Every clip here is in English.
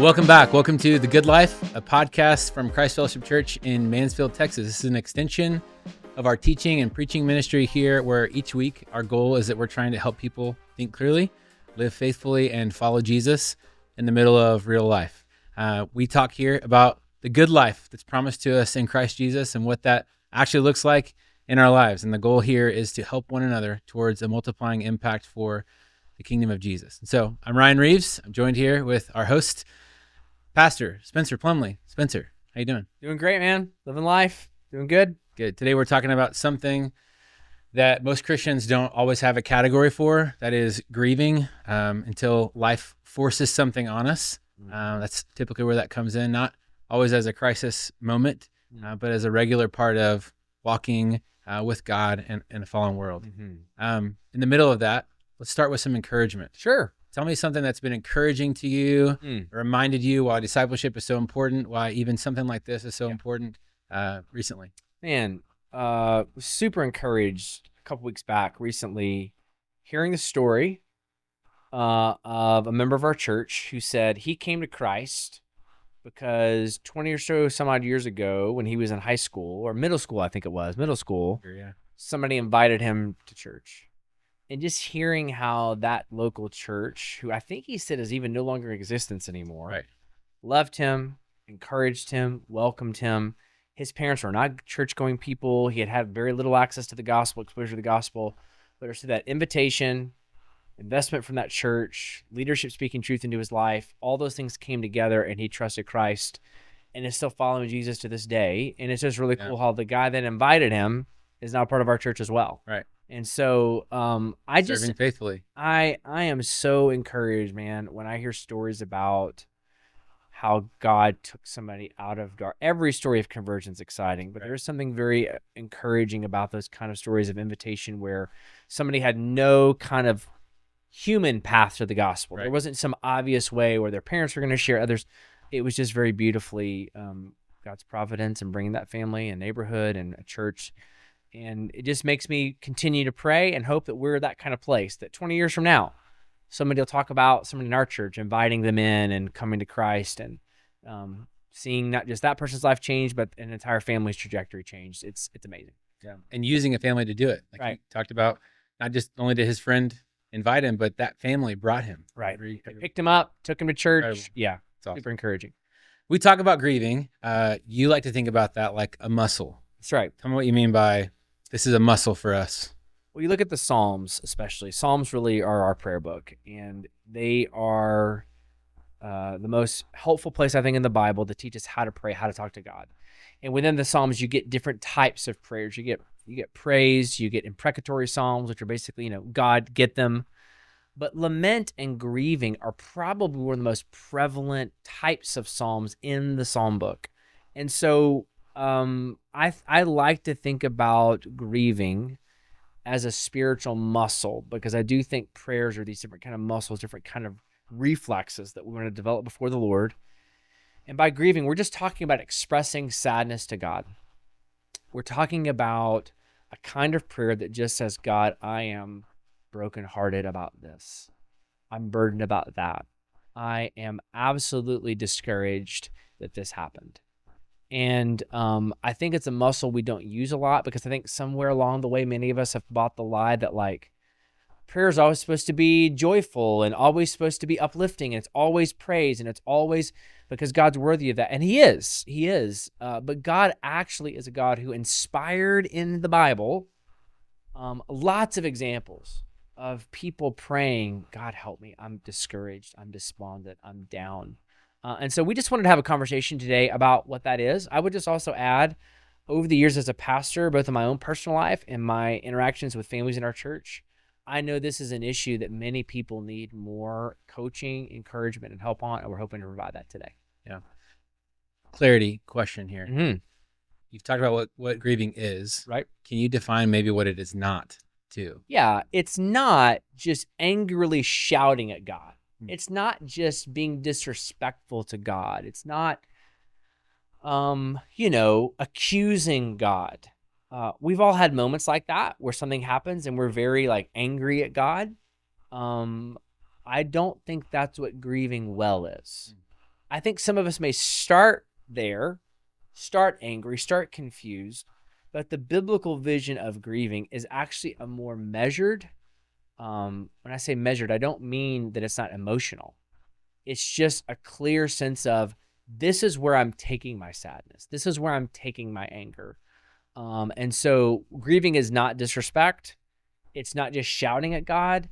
Welcome back. Welcome to The Good Life, a podcast from Christ Fellowship Church in Mansfield, Texas. This is an extension of our teaching and preaching ministry here, where each week our goal is that we're trying to help people think clearly, live faithfully, and follow Jesus in the middle of real life. We talk here about the good life that's promised to us in Christ Jesus and what that actually looks like in our lives. And the goal here is to help one another towards a multiplying impact for the kingdom of Jesus. And so I'm Ryan Rives. I'm joined here with our host, Pastor Spencer Plumlee. Spencer, how you doing? Doing great, man. Living life. Doing good. Good. Today we're talking about something that most Christians don't always have a category for. That is grieving until life forces something on us. That's typically where that comes in, not always as a crisis moment, but as a regular part of walking with God in a fallen world. In the middle of that, let's start with some encouragement. Sure. Tell me something that's been encouraging to you, reminded you why discipleship is so important, why even something like this is so important recently. Man, was super encouraged a couple weeks back recently hearing the story of a member of our church who said he came to Christ because 20 or so some odd years ago, when he was in high school or middle school, I think it was, somebody invited him to church. And just hearing how that local church, who I think he said is even no longer in existence anymore, loved him, encouraged him, welcomed him. His parents were not church-going people. He had had very little access to the gospel, exposure to the gospel. But it was that invitation, investment from that church, leadership speaking truth into his life, all those things came together, and he trusted Christ and is still following Jesus to this day. And it's just really cool how the guy that invited him is now part of our church as well. Right. And so serving faithfully. I am so encouraged, man, when I hear stories about how God took somebody out of dark. Every story of conversion is exciting, but there's something very encouraging about those kind of stories of invitation where somebody had no kind of human path to the gospel. There wasn't some obvious way where their parents were going to share others. It was just very beautifully God's providence and bringing that family and neighborhood and a church. And it just makes me continue to pray and hope that we're that kind of place, that 20 years from now, somebody will talk about somebody in our church, inviting them in and coming to Christ and seeing not just that person's life change, but an entire family's trajectory changed. It's amazing. Yeah, and using a family to do it. Like you talked about, not just only did his friend invite him, but that family brought him. Right. Picked him up, took him to church. Incredible. Yeah, Awesome. Super encouraging. We talk about grieving. You like to think about that like a muscle. That's right. Tell me what you mean by this is a muscle for us. Well, you look at the Psalms, especially. Psalms really are our prayer book, and they are the most helpful place, I think, in the Bible to teach us how to pray, how to talk to God. And within the Psalms, you get different types of prayers. You get praise, you get imprecatory psalms, which are basically, God, get them. But lament and grieving are probably one of the most prevalent types of psalms in the Psalm book. And so I like to think about grieving as a spiritual muscle, because I do think prayers are these different kind of muscles, different kind of reflexes that we want to develop before the Lord. And by grieving, we're just talking about expressing sadness to God. We're talking about a kind of prayer that just says, God, I am brokenhearted about this. I'm burdened about that. I am absolutely discouraged that this happened. And I think it's a muscle we don't use a lot, because I think somewhere along the way, many of us have bought the lie that prayer is always supposed to be joyful and always supposed to be uplifting, and it's always praise, and it's always because God's worthy of that. And he is. But God actually is a God who inspired in the Bible lots of examples of people praying, God, help me. I'm discouraged. I'm despondent. I'm down. And so we just wanted to have a conversation today about what that is. I would just also add, over the years as a pastor, both in my own personal life and my interactions with families in our church, I know this is an issue that many people need more coaching, encouragement, and help on, and we're hoping to provide that today. Yeah. Clarity question here. Mm-hmm. You've talked about what grieving is. Right. Can you define maybe what it is not too? Yeah, it's not just angrily shouting at God. It's not just being disrespectful to God. It's not, accusing God. We've all had moments like that where something happens and we're very angry at God. I don't think that's what grieving well is. I think some of us may start there, start angry, start confused, but the biblical vision of grieving is actually a more measured. When I say measured, I don't mean that it's not emotional. It's just a clear sense of, this is where I'm taking my sadness. This is where I'm taking my anger. And so grieving is not disrespect. It's not just shouting at God.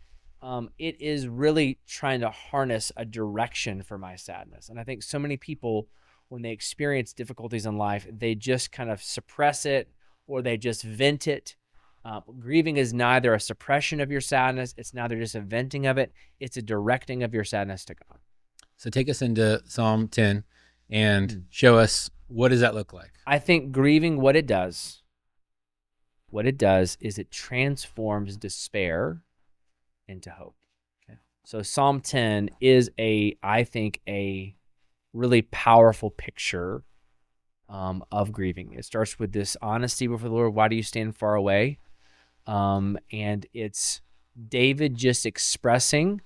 It is really trying to harness a direction for my sadness. And I think so many people, when they experience difficulties in life, they just kind of suppress it or they just vent it. Grieving is neither a suppression of your sadness. It's neither just a venting of it. It's a directing of your sadness to God. So take us into Psalm 10 and show us, what does that look like? I think grieving, what it does is it transforms despair into hope. Okay. So Psalm 10 is I think a really powerful picture of grieving. It starts with this honesty before the Lord. Why do you stand far away? And it's David just expressing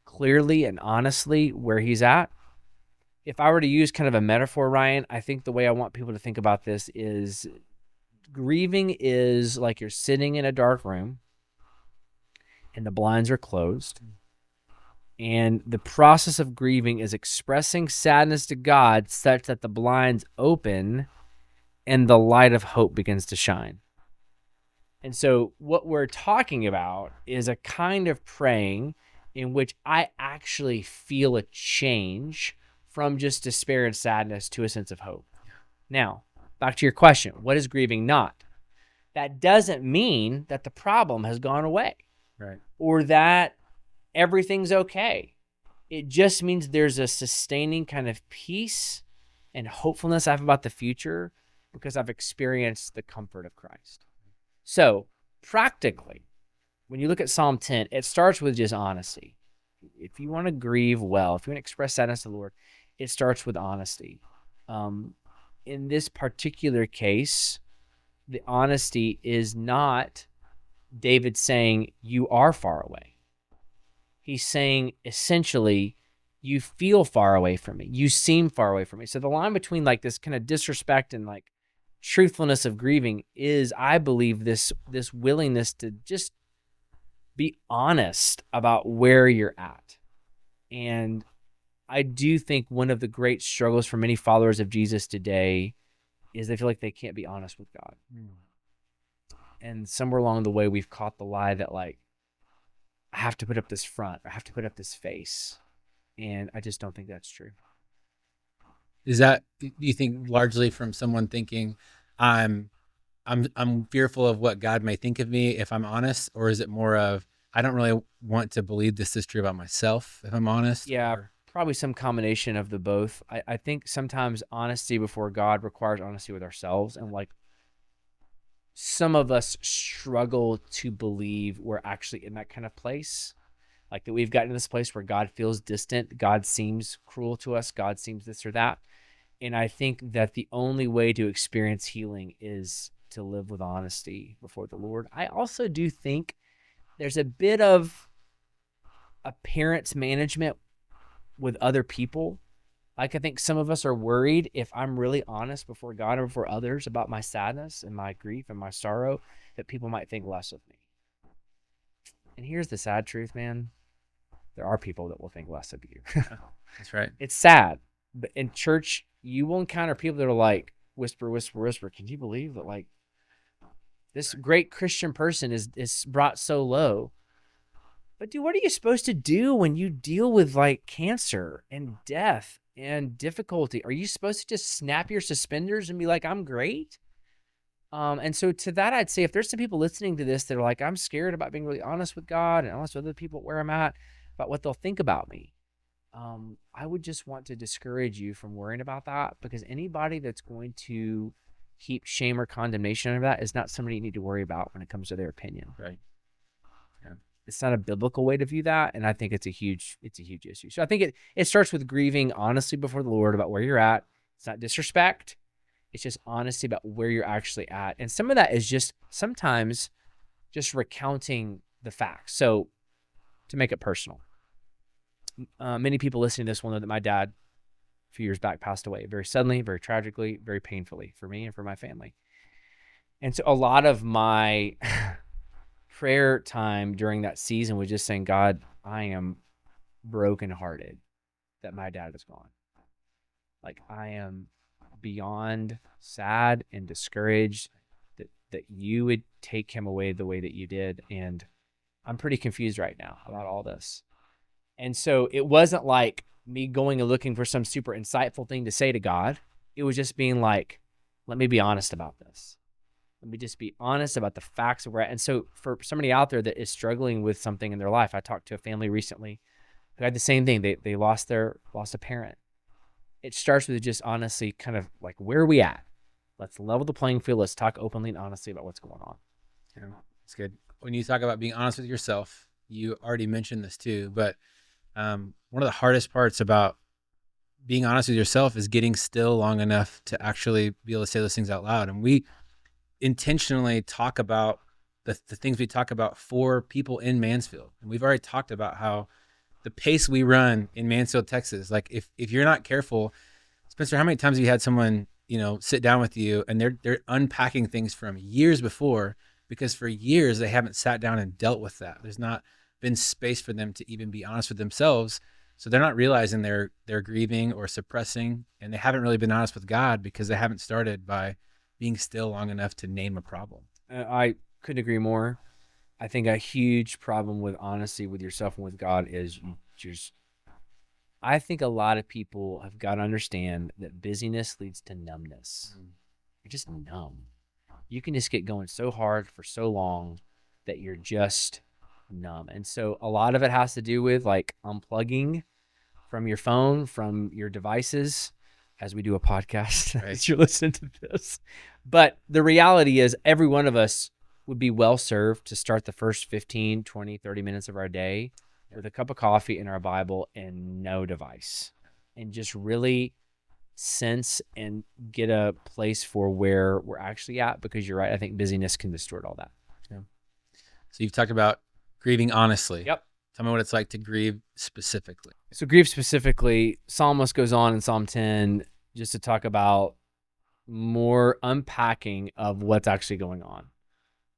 clearly and honestly where he's at. If I were to use kind of a metaphor, Ryan, I think the way I want people to think about this is grieving is like you're sitting in a dark room and the blinds are closed. And the process of grieving is expressing sadness to God such that the blinds open and the light of hope begins to shine. And so what we're talking about is a kind of praying in which I actually feel a change from just despair and sadness to a sense of hope. Now, back to your question, what is grieving not? That doesn't mean that the problem has gone away, right? Or that everything's okay. It just means there's a sustaining kind of peace and hopefulness I have about the future because I've experienced the comfort of Christ. So practically, when you look at Psalm 10, it starts with just honesty. If you want to grieve well, if you want to express sadness to the Lord, it starts with honesty. In this particular case, the honesty is not David saying, you are far away. He's saying, essentially, you feel far away from me. You seem far away from me. So the line between like this kind of disrespect and like truthfulness of grieving is, I believe, this willingness to just be honest about where you're at. And I do think one of the great struggles for many followers of Jesus today is they feel like they can't be honest with God. And somewhere along the way, we've caught the lie that like, I have to put up this front, or I have to put up this face. And I just don't think that's true. Is that, do you think, largely from someone thinking I'm fearful of what God may think of me if I'm honest, or is it more of, I don't really want to believe this is true about myself if I'm honest? Yeah, probably some combination of the both. I think sometimes honesty before God requires honesty with ourselves, and like some of us struggle to believe we're actually in that kind of place, like that we've gotten to this place where God feels distant, God seems cruel to us, God seems this or that. And I think that the only way to experience healing is to live with honesty before the Lord. I also do think there's a bit of appearance management with other people. Like I think some of us are worried if I'm really honest before God or before others about my sadness and my grief and my sorrow, that people might think less of me. And here's the sad truth, man. There are people that will think less of you. That's right. It's sad. But in church, you will encounter people that are like, whisper, whisper, whisper. Can you believe that like this great Christian person is brought so low? But dude, what are you supposed to do when you deal with like cancer and death and difficulty? Are you supposed to just snap your suspenders and be like, I'm great? And so to that, I'd say if there's some people listening to this that are like, I'm scared about being really honest with God and honest with other people where I'm at, about what they'll think about me. I would just want to discourage you from worrying about that, because anybody that's going to heap shame or condemnation over that is not somebody you need to worry about when it comes to their opinion. Right. Yeah. It's not a biblical way to view that, and I think it's a huge issue. So I think it starts with grieving honestly before the Lord about where you're at. It's not disrespect. It's just honesty about where you're actually at. And some of that is just sometimes just recounting the facts. So to make it personal, many people listening to this will know that my dad few years back passed away very suddenly, very tragically, very painfully for me and for my family. And so a lot of my prayer time during that season was just saying, God, I am brokenhearted that my dad is gone. Like, I am beyond sad and discouraged that you would take him away the way that you did. And I'm pretty confused right now about all this. And so it wasn't like me going and looking for some super insightful thing to say to God. It was just being like, let me be honest about this. Let me just be honest about the facts of where. And so for somebody out there that is struggling with something in their life, I talked to a family recently who had the same thing. They lost a parent. It starts with just honestly kind of like, where are we at? Let's level the playing field. Let's talk openly and honestly about what's going on. Yeah, that's good. When you talk about being honest with yourself, you already mentioned this too, but one of the hardest parts about being honest with yourself is getting still long enough to actually be able to say those things out loud. And we intentionally talk about the things we talk about for people in Mansfield. And we've already talked about how the pace we run in Mansfield, Texas, like if you're not careful, Spencer, how many times have you had someone, sit down with you and they're unpacking things from years before, because for years they haven't sat down and dealt with that. There's not been space for them to even be honest with themselves. So they're not realizing they're grieving or suppressing, and they haven't really been honest with God because they haven't started by being still long enough to name a problem. I couldn't agree more. I think a huge problem with honesty with yourself and with God is I think a lot of people have got to understand that busyness leads to numbness. You're just numb. You can just get going so hard for so long that you're just numb. And so a lot of it has to do with like unplugging from your phone, from your devices, as we do a podcast, right, as you're listening to this. But the reality is every one of us would be well served to start the first 15, 20, 30 minutes of our day with a cup of coffee and our Bible and no device, and just really sense and get a place for where we're actually at, because you're right. I think busyness can distort all that. Yeah. So you've talked about grieving honestly. Yep. Tell me what it's like to grieve specifically. So grieve specifically, Psalmist goes on in Psalm 10 just to talk about more unpacking of what's actually going on.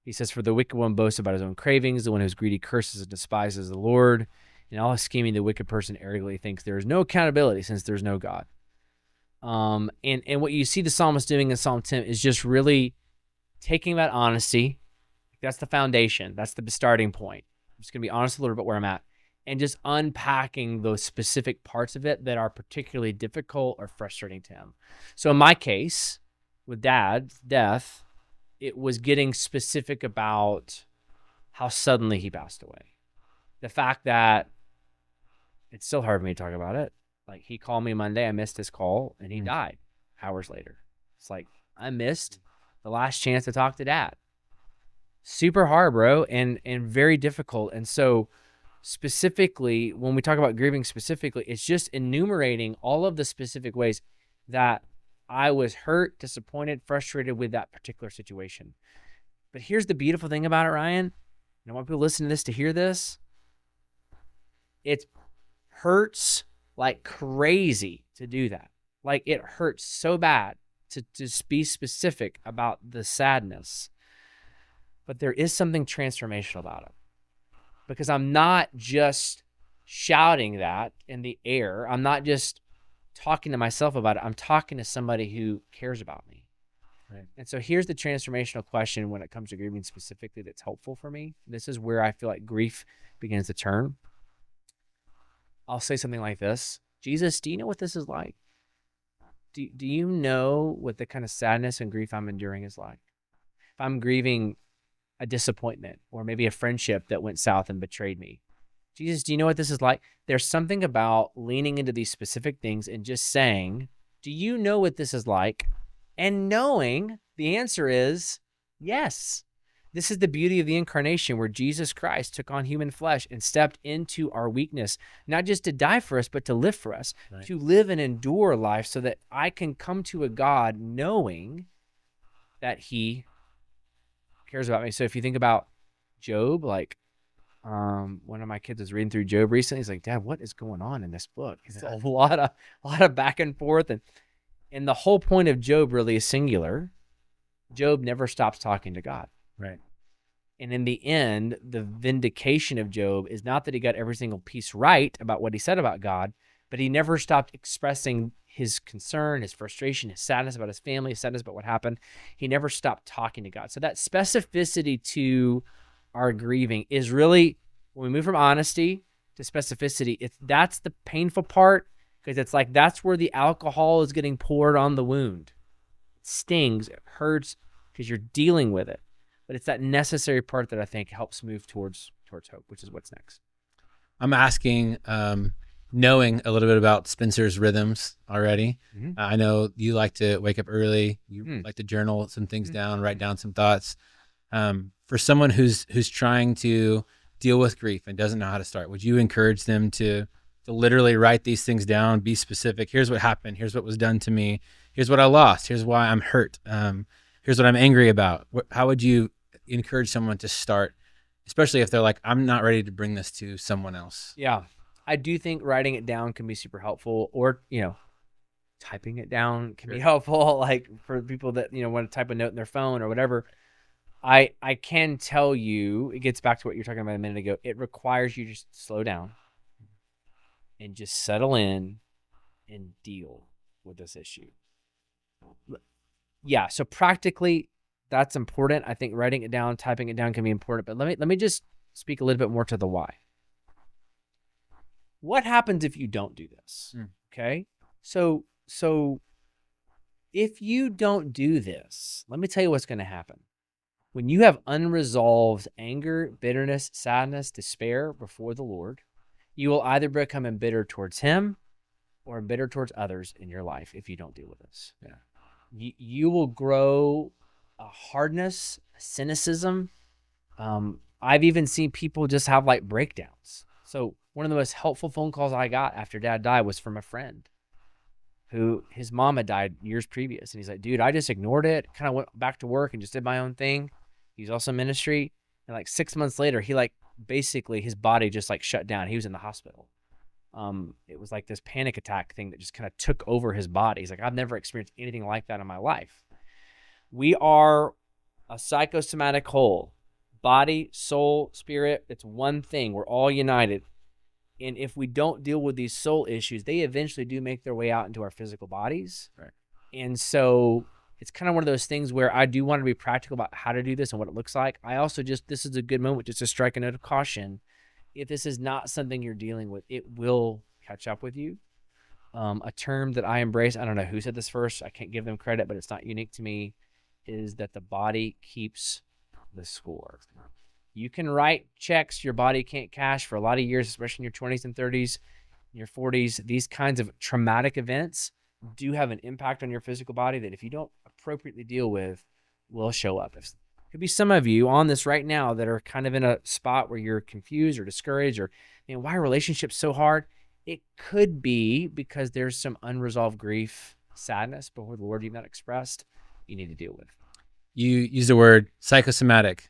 He says, for the wicked one boasts about his own cravings. The one who's greedy curses and despises the Lord. In all his scheming, the wicked person arrogantly thinks there is no accountability since there's no God. And what you see the psalmist doing in Psalm 10 is just really taking that honesty. That's the foundation. That's the starting point. I'm just going to be honest with the Lord about where I'm at, and just unpacking those specific parts of it that are particularly difficult or frustrating to him. So in my case, with Dad's death, it was getting specific about how suddenly he passed away. The fact that it's still hard for me to talk about it. Like, he called me Monday, I missed his call, and he died hours later. It's like, I missed the last chance to talk to Dad. Super hard, bro, and very difficult. And so specifically, when we talk about grieving specifically, it's just enumerating all of the specific ways that I was hurt, disappointed, frustrated with that particular situation. But here's the beautiful thing about it, Ryan. And I want people listening to this to hear this. It hurts like crazy to do that. Like, it hurts so bad to be specific about the sadness. But there is something transformational about it. Because I'm not just shouting that in the air. I'm not just talking to myself about it. I'm talking to somebody who cares about me. Right. And so here's the transformational question when it comes to grieving specifically that's helpful for me. This is where I feel like grief begins to turn. I'll say something like this. Jesus, do you know what this is like? Do you know what the kind of sadness and grief I'm enduring is like? If I'm grieving a disappointment or maybe a friendship that went south and betrayed me, Jesus, do you know what this is like? There's something about leaning into these specific things and just saying, do you know what this is like? And knowing the answer is yes. This is the beauty of the incarnation, where Jesus Christ took on human flesh and stepped into our weakness, not just to die for us, but to live for us, right, to live and endure life so that I can come to a God knowing that he cares about me. So if you think about Job, like, One of my kids was reading through Job recently. He's like, Dad, what is going on in this book? It's a lot of back and forth. And the whole point of Job really is singular. Job never stops talking to God. Right. And in the end, the vindication of Job is not that he got every single piece right about what he said about God, but he never stopped expressing his concern, his frustration, his sadness about his family, his sadness about what happened. He never stopped talking to God. So that specificity to our grieving is really, when we move from honesty to specificity, that's the painful part, because it's like that's where the alcohol is getting poured on the wound. It stings, it hurts, because you're dealing with it. But it's that necessary part that I think helps move towards hope, which is what's next. I'm asking, knowing a little bit about Spencer's rhythms already. Mm-hmm. I know you like to wake up early. You like to journal some things down, write down some thoughts. For someone who's trying to deal with grief and doesn't know how to start, would you encourage them to literally write these things down, be specific? Here's what happened. Here's what was done to me. Here's what I lost. Here's why I'm hurt. Here's what I'm angry about. How would you encourage someone to start, especially if they're like, I'm not ready to bring this to someone else? Yeah, I do think writing it down can be super helpful, or, typing it down can be helpful, like for people that, want to type a note in their phone or whatever. I can tell you, it gets back to what you were talking about a minute ago. It requires you to just slow down and just settle in and deal with this issue. Yeah, so practically that's important. I think writing it down, typing it down can be important, but let me just speak a little bit more to the why. What happens if you don't do this? Okay? So if you don't do this, let me tell you what's going to happen. When you have unresolved anger, bitterness, sadness, despair before the Lord, you will either become embittered towards him or embittered towards others in your life if you don't deal with this. Yeah. You will grow a hardness, a cynicism. I've even seen people just have like breakdowns. So one of the most helpful phone calls I got after Dad died was from a friend who, his mom had died years previous. And he's like, dude, I just ignored it, kind of went back to work and just did my own thing. He's also in ministry. And like 6 months later, he basically his body just shut down. He was in the hospital. It was like this panic attack thing that just kind of took over his body. He's like, I've never experienced anything like that in my life. We are a psychosomatic whole. Body, soul, spirit, it's one thing. We're all united. And if we don't deal with these soul issues, they eventually do make their way out into our physical bodies. Right. And so it's kind of one of those things where I do want to be practical about how to do this and what it looks like. I also this is a good moment just to strike a note of caution. If this is not something you're dealing with, it will catch up with you. A term that I embrace, I don't know who said this first, I can't give them credit, but it's not unique to me, is that the body keeps the score. You can write checks your body can't cash for a lot of years, especially in your 20s and 30s, in your 40s. These kinds of traumatic events do have an impact on your physical body that if you don't appropriately deal with, will show up. Could be some of you on this right now that are kind of in a spot where you're confused or discouraged or, why are relationships so hard? It could be because there's some unresolved grief, sadness before the Lord you've not expressed, you need to deal with. You use the word psychosomatic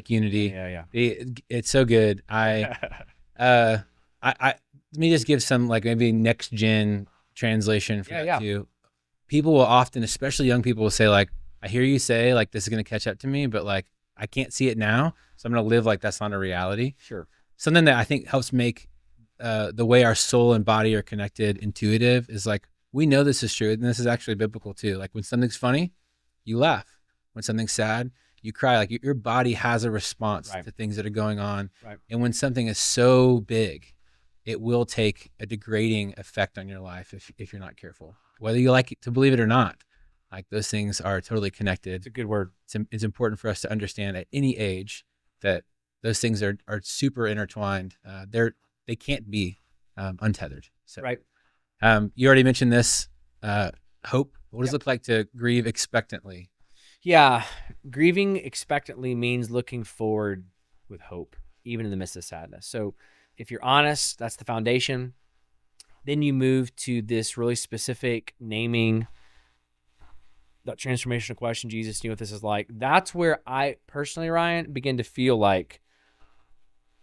unity. Yeah. It's so good. Let me just give some maybe next gen translation for that too. People will often, especially young people, will say I hear you say this is going to catch up to me, but I can't see it now, so I'm going to live like that's not a reality. Sure. Something that I think helps make the way our soul and body are connected intuitive is we know this is true, and this is actually biblical too. When something's funny, you laugh. When something's sad, you cry. Your body has a response to things that are going on. Right. And when something is so big, it will take a degrading effect on your life if you're not careful. Whether you like to believe it or not, those things are totally connected. It's a good word. It's important for us to understand at any age that those things are super intertwined. They can't be untethered. So, right. You already mentioned this, hope. What does it look like to grieve expectantly? Yeah, grieving expectantly means looking forward with hope, even in the midst of sadness. So if you're honest, that's the foundation. Then you move to this really specific naming, that transformational question, Jesus knew what this is like. That's where I personally, Ryan, begin to feel like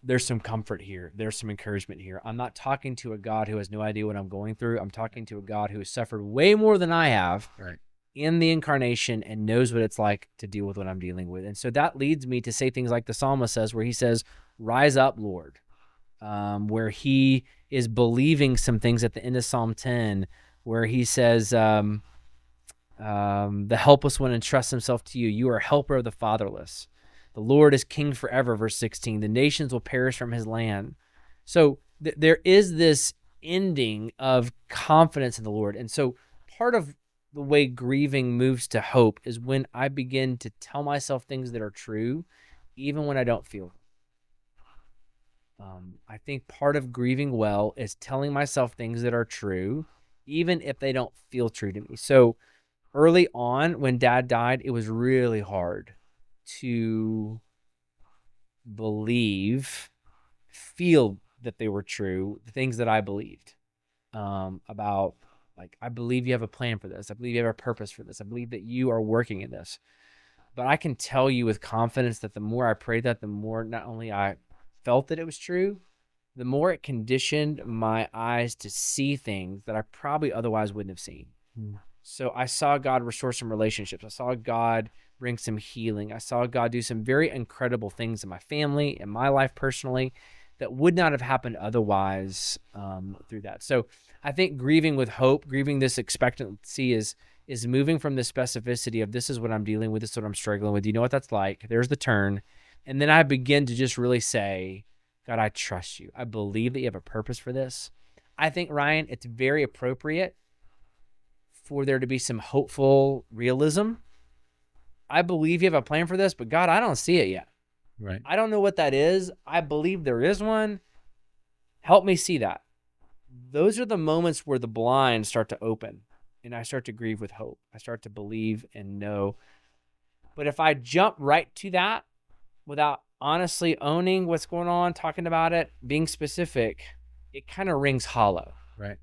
there's some comfort here. There's some encouragement here. I'm not talking to a God who has no idea what I'm going through. I'm talking to a God who has suffered way more than I have in the incarnation and knows what it's like to deal with what I'm dealing with. And so that leads me to say things like the psalmist says, where he says, rise up, Lord, where he is believing some things at the end of Psalm 10, where he says, the helpless one entrusts himself to you. You are a helper of the fatherless. The Lord is king forever, verse 16. The nations will perish from his land. So there is this ending of confidence in the Lord. And so part of the way grieving moves to hope is when I begin to tell myself things that are true, even when I don't feel them. I think part of grieving well is telling myself things that are true, even if they don't feel true to me. So early on, when Dad died, it was really hard to feel that they were true, the things that I believed about, like, I believe you have a plan for this. I believe you have a purpose for this. I believe that you are working in this. But I can tell you with confidence that the more I prayed that, the more not only I felt that it was true, the more it conditioned my eyes to see things that I probably otherwise wouldn't have seen. So I saw God restore some relationships. I saw God bring some healing. I saw God do some very incredible things in my family, in my life personally, that would not have happened otherwise through that. So I think grieving with hope, grieving this expectancy is moving from the specificity of this is what I'm dealing with, this is what I'm struggling with. You know what that's like? There's the turn. And then I begin to just really say, God, I trust you. I believe that you have a purpose for this. I think, Ryan, it's very appropriate for there to be some hopeful realism. I believe you have a plan for this, but God, I don't see it yet. Right. I don't know what that is. I believe there is one. Help me see that. Those are the moments where the blinds start to open and I start to grieve with hope. I start to believe and know. But if I jump right to that without honestly owning what's going on, talking about it, being specific, it kind of rings hollow. Right.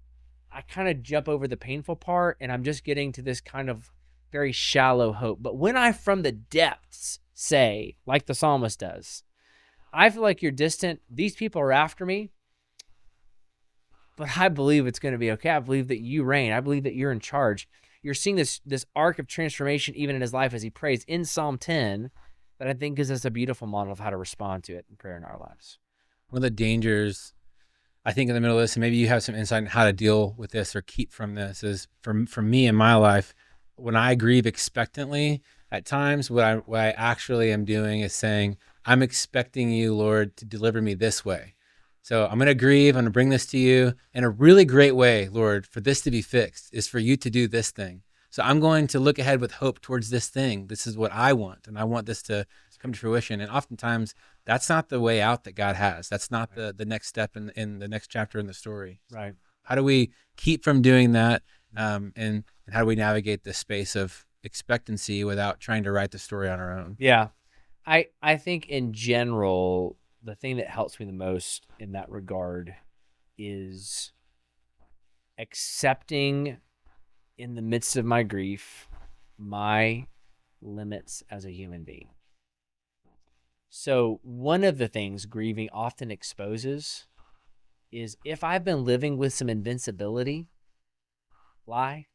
I kind of jump over the painful part and I'm just getting to this kind of very shallow hope. But when I from the depths say, like the psalmist does, I feel like you're distant. These people are after me, but I believe it's going to be okay. I believe that you reign. I believe that you're in charge. You're seeing this arc of transformation even in his life as he prays in Psalm 10 that I think gives us a beautiful model of how to respond to it in prayer in our lives. One of the dangers, I think, in the middle of this, and maybe you have some insight on how to deal with this or keep from this, is for me in my life, when I grieve expectantly, at times what I actually am doing is saying, I'm expecting you, Lord, to deliver me this way. So I'm going to grieve. I'm going to bring this to you. And a really great way, Lord, for this to be fixed is for you to do this thing. So I'm going to look ahead with hope towards this thing. This is what I want. And I want this to come to fruition. And oftentimes that's not the way out that God has. That's not the next step in the next chapter in the story. Right. How do we keep from doing that? And how do we navigate this space of expectancy without trying to write the story on our own? Yeah. I think in general, the thing that helps me the most in that regard is accepting in the midst of my grief, my limits as a human being. So one of the things grieving often exposes is if I've been living with some invincibility, I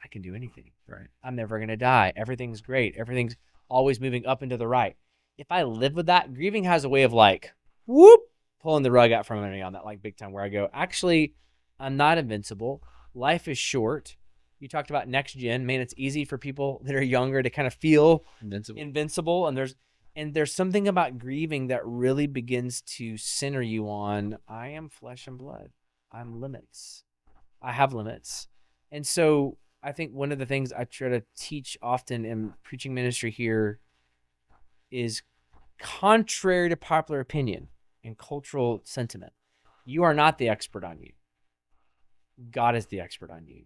can do anything. Right. I'm never going to die. Everything's great. Everything's always moving up and to the right. If I live with that, grieving has a way of like, whoop, pulling the rug out from under me on that like big time where I go, actually, I'm not invincible. Life is short. You talked about next gen. Man, it's easy for people that are younger to kind of feel invincible. And there's something about grieving that really begins to center you on, I am flesh and blood. I'm limits. I have limits. And so I think one of the things I try to teach often in preaching ministry here is contrary to popular opinion and cultural sentiment. You are not the expert on you. God is the expert on you.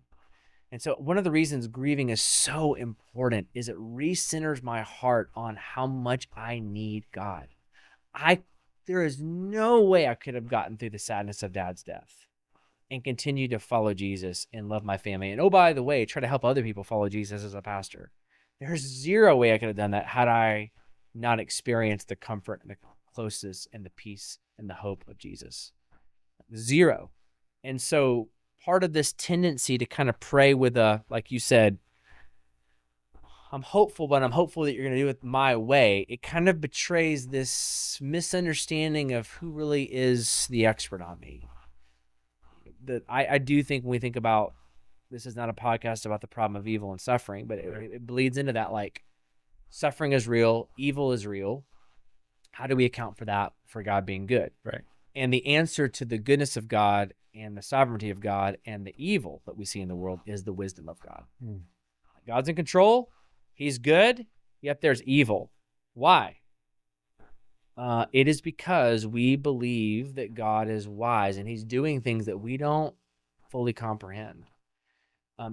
And so one of the reasons grieving is so important is it recenters my heart on how much I need God. There is no way I could have gotten through the sadness of Dad's death and continue to follow Jesus and love my family. And oh, by the way, try to help other people follow Jesus as a pastor. There's zero way I could have done that had I not experienced the comfort and the closeness and the peace and the hope of Jesus. Zero. And so part of this tendency to kind of pray with like you said, I'm hopeful, but I'm hopeful that you're going to do it my way. It kind of betrays this misunderstanding of who really is the expert on me. I do think when we think about, this is not a podcast about the problem of evil and suffering, but it bleeds into that, like, suffering is real, evil is real. How do we account for that, for God being good? Right. And the answer to the goodness of God and the sovereignty of God and the evil that we see in the world is the wisdom of God. God's in control. He's good. Yet there's evil. Why? It is because we believe that God is wise and he's doing things that we don't fully comprehend.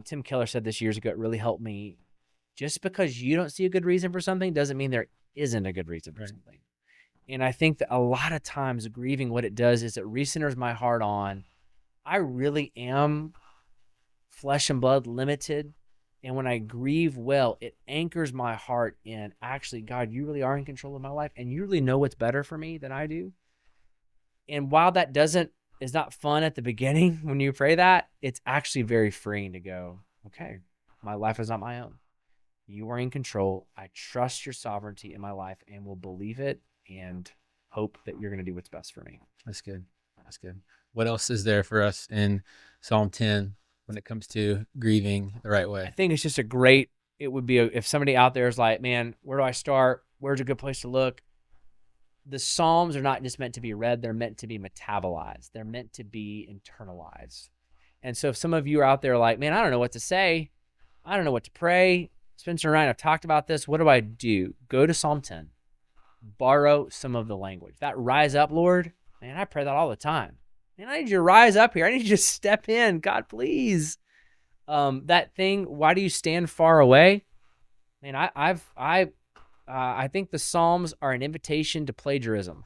Tim Keller said this years ago. It really helped me. Just because you don't see a good reason for something doesn't mean there isn't a good reason for something. And I think that a lot of times grieving, what it does is it recenters my heart on, I really am flesh and blood limited. And when I grieve well, it anchors my heart in, actually, God, you really are in control of my life and you really know what's better for me than I do. And while that is not fun at the beginning when you pray that, it's actually very freeing to go, okay, my life is not my own. You are in control. I trust your sovereignty in my life and will believe it and hope that you're going to do what's best for me. That's good. That's good. What else is there for us in Psalm 10 when it comes to grieving the right way? I think it's just it would be if somebody out there is like, man, where do I start? Where's a good place to look? The Psalms are not just meant to be read. They're meant to be metabolized. They're meant to be internalized. And so if some of you are out there like, man, I don't know what to say. I don't know what to pray. Spencer and Ryan have talked about this. What do I do? Go to Psalm 10. Borrow some of the language. That rise up, Lord. Man, I pray that all the time. Man, I need you to rise up here. I need you to step in. God, please. That thing, why do you stand far away? Man, I think the Psalms are an invitation to plagiarism.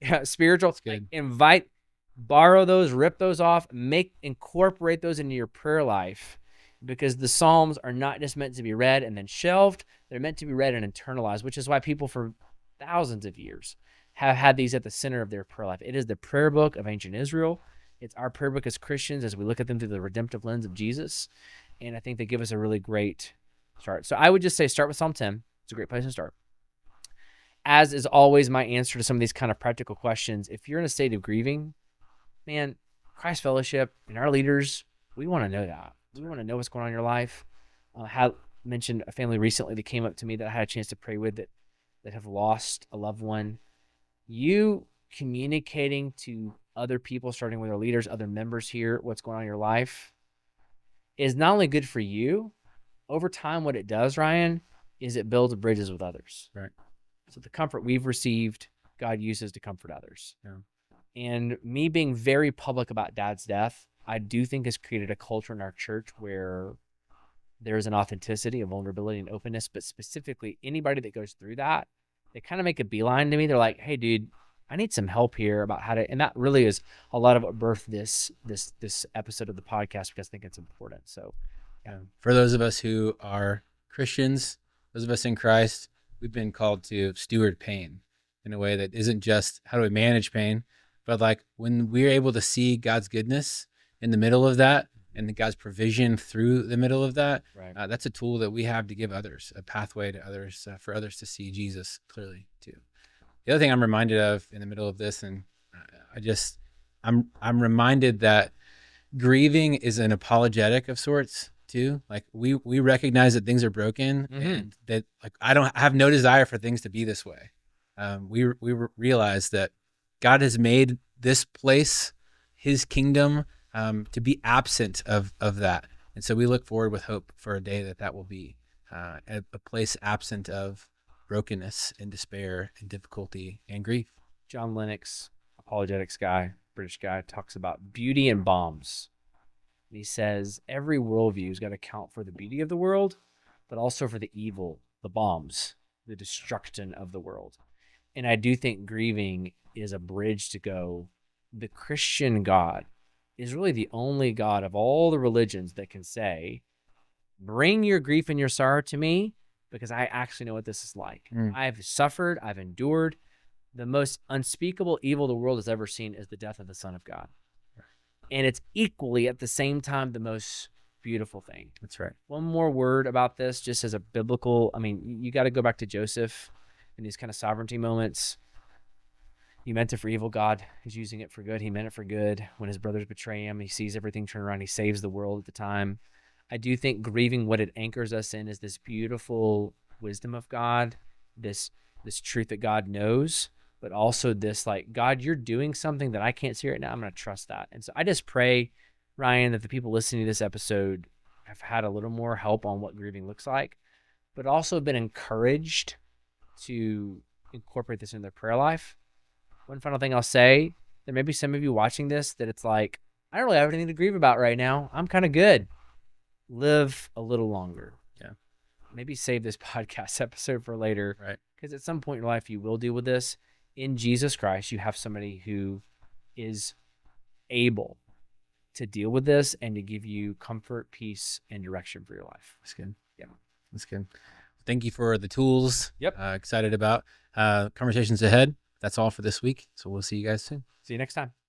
Yeah, spiritual. Like, borrow those, rip those off, incorporate those into your prayer life, because the Psalms are not just meant to be read and then shelved. They're meant to be read and internalized, which is why people for thousands of years have had these at the center of their prayer life. It is the prayer book of ancient Israel. It's our prayer book as Christians as we look at them through the redemptive lens of Jesus. And I think they give us a really great start. So I would just say start with Psalm 10. It's a great place to start. As is always my answer to some of these kind of practical questions, if you're in a state of grieving, man, Christ Fellowship and our leaders, we want to know that. We want to know what's going on in your life. I had mentioned a family recently that came up to me that I had a chance to pray with that have lost a loved one. You communicating to other people, starting with our leaders, other members here, what's going on in your life, is not only good for you. Over time, what it does, Ryan, is it builds bridges with others. Right. So the comfort we've received, God uses to comfort others. Yeah. And me being very public about Dad's death, I do think has created a culture in our church where there's an authenticity, a vulnerability, and openness. But specifically, anybody that goes through that, they kind of make a beeline to me. They're like, "Hey, dude, I need some help here about how to." And that really is a lot of what birthed this episode of the podcast, because I think it's important. So, yeah. For those of us who are Christians, those of us in Christ, we've been called to steward pain in a way that isn't just how do we manage pain, but like when we're able to see God's goodness in the middle of that and God's provision through the middle of that, right. That's a tool that we have to give others, a pathway to others, for others to see Jesus clearly too. The other thing I'm reminded of in the middle of this, and I'm reminded that grieving is an apologetic of sorts too. Like we recognize that things are broken, and that like I have no desire for things to be this way. We realize that God has made this place, His kingdom, to be absent of that, and so we look forward with hope for a day that will be a place absent of brokenness and despair and difficulty and grief. John Lennox, apologetics guy, British guy, talks about beauty and bombs. And he says every worldview has got to account for the beauty of the world, but also for the evil, the bombs, the destruction of the world. And I do think grieving is a bridge to go. The Christian God is really the only God of all the religions that can say, bring your grief and your sorrow to me, because I actually know what this is like. I've suffered, I've endured. the most unspeakable evil the world has ever seen is the death of the Son of God. And it's equally at the same time the most beautiful thing. That's right. One more word about this, just as a biblical, you got to go back to Joseph in these kind of sovereignty moments. You meant it for evil, God is using it for good. He meant it for good. When his brothers betray him, he sees everything turn around. He saves the world at the time. I do think grieving, what it anchors us in is this beautiful wisdom of God, this truth that God knows, but also this like, God, you're doing something that I can't see right now. I'm going to trust that. And so I just pray, Ryan, that the people listening to this episode have had a little more help on what grieving looks like, but also been encouraged to incorporate this in their prayer life. One final thing I'll say, there may be some of you watching this that it's like, I don't really have anything to grieve about right now. I'm kind of good. Live a little longer. Yeah. Maybe save this podcast episode for later. Right. Because at some point in your life, you will deal with this. In Jesus Christ, you have somebody who is able to deal with this and to give you comfort, peace, and direction for your life. That's good. Yeah. That's good. Thank you for the tools. Yep. Excited about conversations ahead. That's all for this week. So we'll see you guys soon. See you next time.